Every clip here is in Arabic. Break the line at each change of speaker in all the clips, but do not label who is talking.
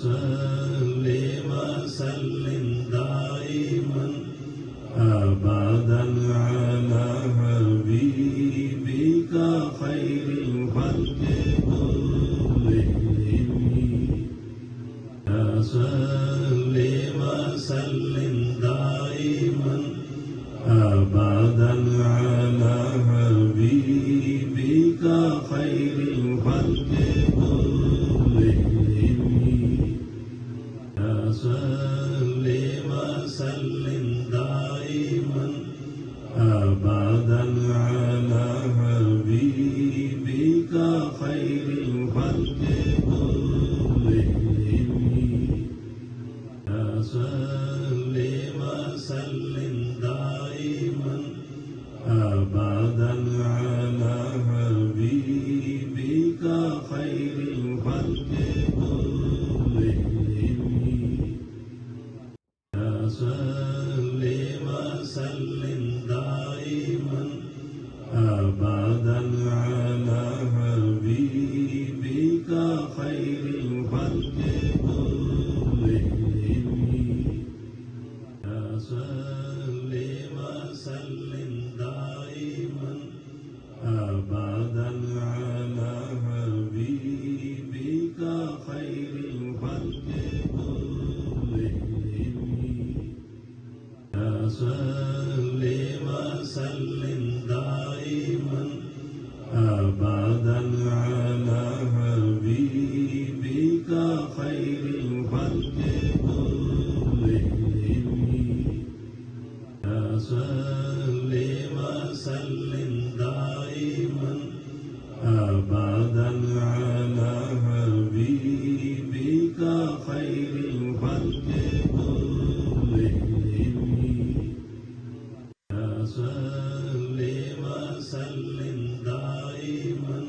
صل وسلم دائما أبدا على حبيبك خير الخلق كلهم صل وسلم دائما أبدا على حبيبك خير الخلق كلهم صل وسلم دائما أبدا على حبيبك خير الخلق كلهم صل وسلم دائما أبدا على حبيبك خير الخلق كلهم صل وسلم دائما أبدا على حبيبك خير الخلق كلهم صل وسلم دائما أبدا على حبيبك خير الخلق كلهم صل وسلم دائما أبدا على حبيبك خير الخلق كلهم صل وسلم دائما أبدا على حبيبك خير الخلق كلهم صل وسلم دائما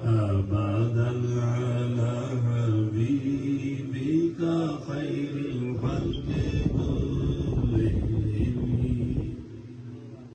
أبدا على حبيبك خير الخلق